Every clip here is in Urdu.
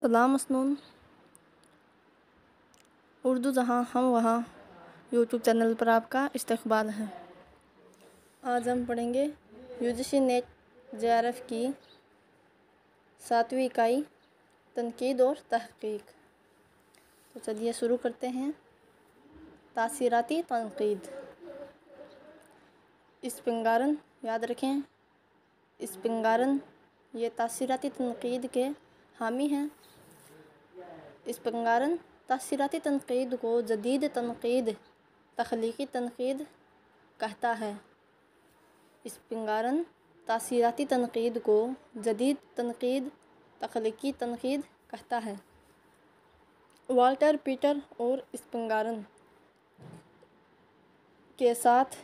سلام مسنون اردو جہاں ہم وہاں یوٹیوب چینل پر آپ کا استقبال ہے۔ آج ہم پڑھیں گے UGC نیٹ JRF کی 7ویں اکائی تنقید اور تحقیق۔ تو چلیے شروع کرتے ہیں۔ تاثیراتی تنقید۔ اسپنگارن یاد رکھیں، اسپنگارن یہ تاثیراتی تنقید کے حامی ہیں۔ اسپنگارن تاثیراتی تنقید کو جدید تنقید، تخلیقی تنقید کہتا ہے۔ اسپنگارن تاثیراتی تنقید کو جدید تنقید، تخلیقی تنقید کہتا ہے۔ والٹر پیٹر اور اسپنگارن کے ساتھ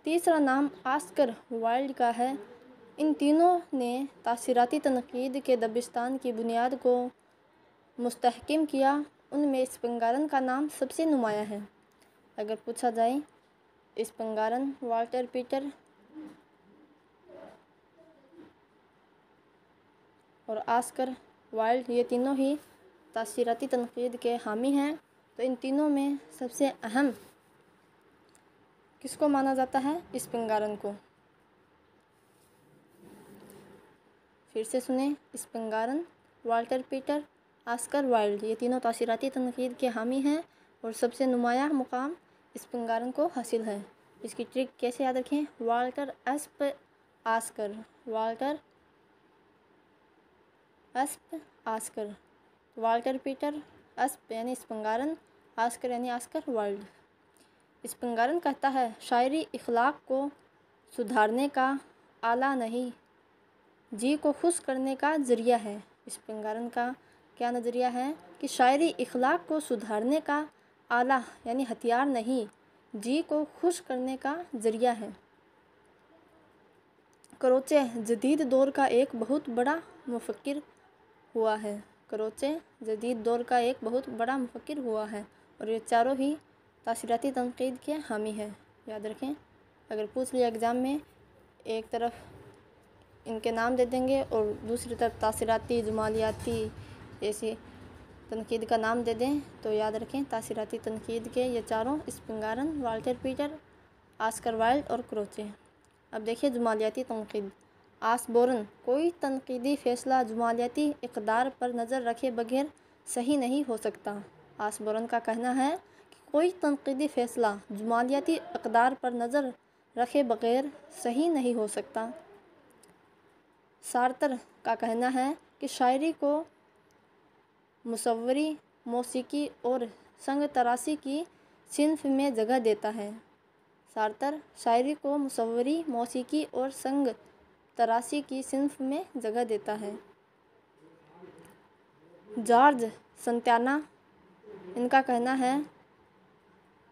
تیسرا نام آسکر وائلڈ کا ہے۔ ان تینوں نے تاثیراتی تنقید کے دبستان کی بنیاد کو مستحکم کیا۔ ان میں اسپنگارن کا نام سب سے نمایاں ہے۔ اگر پوچھا جائے اسپنگارن، والٹر پیٹر اور آسکر وائلڈ یہ تینوں ہی تاثیراتی تنقید کے حامی ہیں، تو ان تینوں میں سب سے اہم کس کو مانا جاتا ہے؟ اسپنگارن کو۔ پھر سے سنیں، اسپنگارن، والٹر پیٹر، آسکر وائلڈ یہ تینوں تاثیراتی تنقید کے حامی ہیں اور سب سے نمایاں مقام اسپنگارن کو حاصل ہے۔ اس کی ٹرک کیسے یاد رکھیں؟ Walter Sp Oscar, Walter Sp Oscar, Walter Pater Sp یعنی اسپنگارن، آسکر یعنی آسکر وائلڈ۔ اسپنگارن کہتا ہے شاعری اخلاق کو سدھارنے کا آلہ نہیں، جی کو خوش کرنے کا ذریعہ ہے۔ اسپنگارن کا کیا نظریہ ہے کہ شاعری اخلاق کو سدھارنے کا آلہ یعنی ہتھیار نہیں، جی کو خوش کرنے کا ذریعہ ہے۔ کروچے جدید دور کا ایک بہت بڑا مفکر ہوا ہے۔ کروچے جدید دور کا ایک بہت بڑا مفکر ہوا ہے اور یہ چاروں ہی تاثیراتی تنقید کے حامی ہیں۔ یاد رکھیں، اگر پوچھ لیا ایگزام میں، ایک طرف ان کے نام دے دیں گے اور دوسری طرف تاثیراتی، جمالیاتی ایسی تنقید کا نام دے دیں تو یاد رکھیں تاثیراتی تنقید کے یہ چاروں اسپنگارن، والٹر پیٹر، آسکر وائلڈ اور کروچے۔ اب دیکھیے جمالیاتی تنقید۔ آسبورن کوئی تنقیدی فیصلہ جمالیاتی اقدار پر نظر رکھے بغیر صحیح نہیں ہو سکتا۔ آسبورن کا کہنا ہے کہ کوئی تنقیدی فیصلہ جمالیاتی اقدار پر نظر رکھے بغیر صحیح نہیں ہو سکتا۔ سارتر کا کہنا ہے کہ شاعری کو مصوری، موسیقی اور سنگ تراسی کی صنف میں جگہ دیتا ہے۔ سارتر شاعری کو مصوری، موسیقی اور سنگ تراسی کی صنف میں جگہ دیتا ہے۔ جارج سنتیانا ان کا کہنا ہے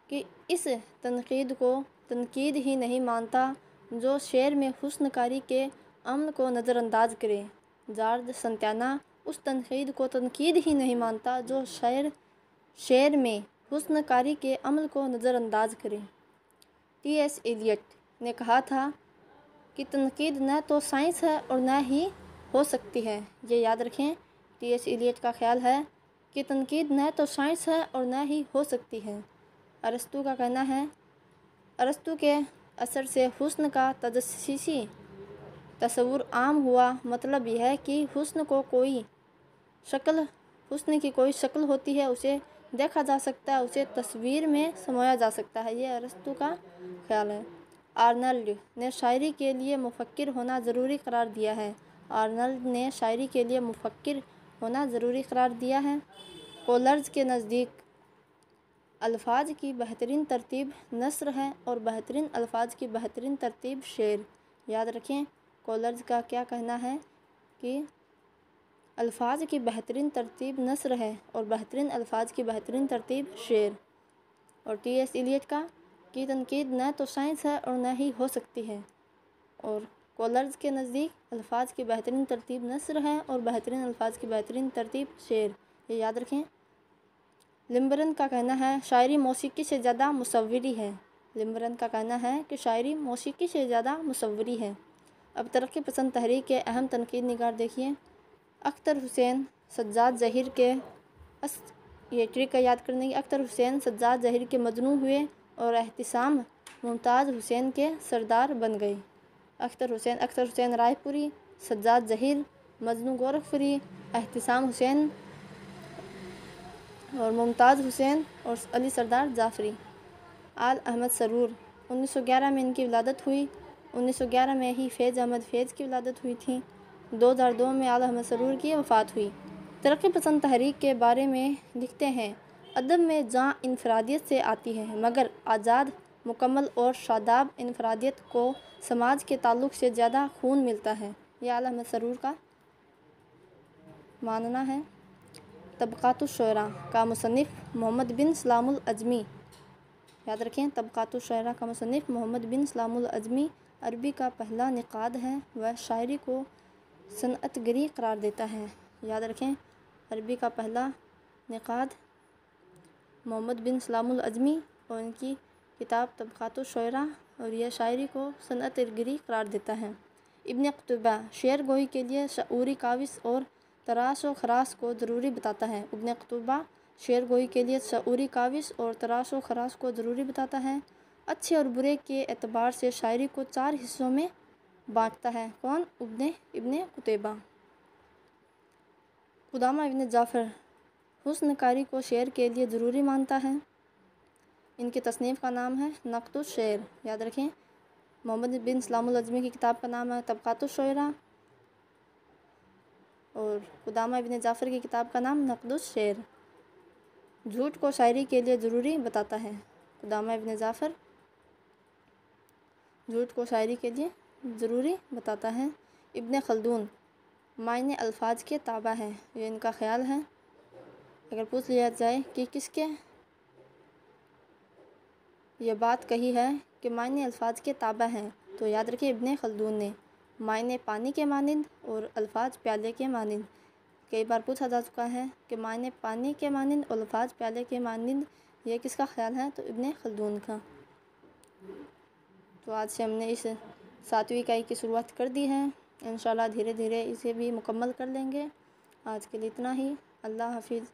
کہ اس تنقید کو تنقید ہی نہیں مانتا جو شعر میں حسن کاری کے عمل کو نظر انداز کرے۔ جارج سنتیانا اس تنقید کو تنقید ہی نہیں مانتا جو شعر میں حسن کاری کے عمل کو نظر انداز کرے۔ TS ایلیٹ نے کہا تھا کہ تنقید نہ تو سائنس ہے اور نہ ہی ہو سکتی ہے۔ یہ یاد رکھیں، TS ایلیٹ کا خیال ہے کہ تنقید نہ تو سائنس ہے اور نہ ہی ہو سکتی ہے۔ ارسطو کا کہنا ہے، ارسطو کے اثر سے حسن کا تجسیسی تصور عام ہوا۔ مطلب یہ ہے کہ حسن کی کوئی شکل ہوتی ہے، اسے دیکھا جا سکتا ہے، اسے تصویر میں سمویا جا سکتا ہے۔ یہ ارسطو کا خیال ہے۔ آرنلڈ نے شاعری کے لیے مفکر ہونا ضروری قرار دیا ہے۔ آرنلڈ نے شاعری کے لیے مفکر ہونا ضروری قرار دیا ہے۔ کولرز کے نزدیک الفاظ کی بہترین ترتیب نثر ہے اور بہترین الفاظ کی بہترین ترتیب شعر۔ یاد رکھیں، کولرز کا کیا کہنا ہے کہ الفاظ کی بہترین ترتیب نثر ہے اور بہترین الفاظ کی بہترین ترتیب شعر۔ اور TS ایلیٹ کا کہ تنقید نہ تو سائنس ہے اور نہ ہی ہو سکتی ہے۔ اور کولرز کے نزدیک الفاظ کی بہترین ترتیب نثر ہے اور بہترین الفاظ کی بہترین ترتیب شعر۔ یہ یاد رکھیں۔ لمبرن کا کہنا ہے شاعری موسیقی سے زیادہ مصوری ہے۔ لمبرن کا کہنا ہے کہ شاعری موسیقی سے زیادہ مصوری ہے۔ اب ترقی پسند تحریک کے اہم تنقید نگار دیکھیے۔ اختر حسین سجاد ظہیر کے یہ ٹرک کا یاد کرنے کی اختر حسین سجاد ظہیر کے مجنوں ہوئے اور احتسام ممتاز حسین کے سردار بن گئی۔ اختر حسین رائے پوری، سجاد ظہیر مجنوں گورکھپوری، احتسام حسین اور ممتاز حسین اور علی سردار جعفری۔ آل احمد سرور 1911 میں ان کی ولادت ہوئی۔ 1911 میں ہی فیض احمد فیض کی ولادت ہوئی تھی۔ 2002 میں آل احمد سرور کی وفات ہوئی۔ ترقی پسند تحریک کے بارے میں لکھتے ہیں، ادب میں جاں انفرادیت سے آتی ہے، مگر آزاد، مکمل اور شاداب انفرادیت کو سماج کے تعلق سے زیادہ خون ملتا ہے۔ یہ آل احمد سرور کا ماننا ہے۔ طبقات الشعراء کا مصنف محمد بن سلام العجمی، یاد رکھیں طبقات الشعراء کا مصنف محمد بن سلام العجمی عربی کا پہلا نقاد ہے۔ وہ شاعری کو صنعت گری قرار دیتا ہے۔ یاد رکھیں عربی کا پہلا نقاد محمد بن سلام العجمی اور ان کی کتاب طبقات الشعراء، اور یہ شاعری کو صنعت گری قرار دیتا ہے۔ ابن قتیبہ شعر گوئی کے لیے شعوری کاوش اور تراش و خراش کو ضروری بتاتا ہے۔ ابن قتیبہ شعر گوئی کے لیے شعوری کاوش اور تراش و خراش کو ضروری بتاتا ہے۔ اچھے اور برے کے اعتبار سے شاعری کو 4 حصوں میں بانٹتا ہے۔ کون؟ ابن قتیبہ۔ قدامہ ابن جعفر حسن کاری کو شعر کے لیے ضروری مانتا ہے۔ ان کی تصنیف کا نام ہے نقد الشعر۔ یاد رکھیں محمد بن سلام العجمی کی کتاب کا نام ہے طبقات الشعراء اور قدامہ ابن جعفر کی کتاب کا نام نقد الشعر۔ جھوٹ کو شاعری کے لیے ضروری بتاتا ہے۔ قدامہ ابن جعفر جھوٹ کو شاعری کے لیے ضروری بتاتا ہے۔ ابن خلدون معنی الفاظ کے تابع ہے۔ یہ ان کا خیال ہے۔ اگر پوچھ لیا جائے کہ کس کے یہ بات کہی ہے کہ معنی الفاظ کے تابع ہیں، تو یاد رکھیں ابن خلدون نے۔ معنی پانی کے مانند اور الفاظ پیالے کے مانند۔ کئی بار پوچھا جا چکا ہے کہ معنی پانی کے مانند اور الفاظ پیالے کے مانند، یہ کس کا خیال ہے؟ تو ابن خلدون کا۔ تو آج سے ہم نے اس 7ویں اکائی کی شروعات کر دی ہے۔ انشاءاللہ دھیرے دھیرے اسے بھی مکمل کر لیں گے۔ آج کے لیے اتنا ہی۔ اللہ حافظ۔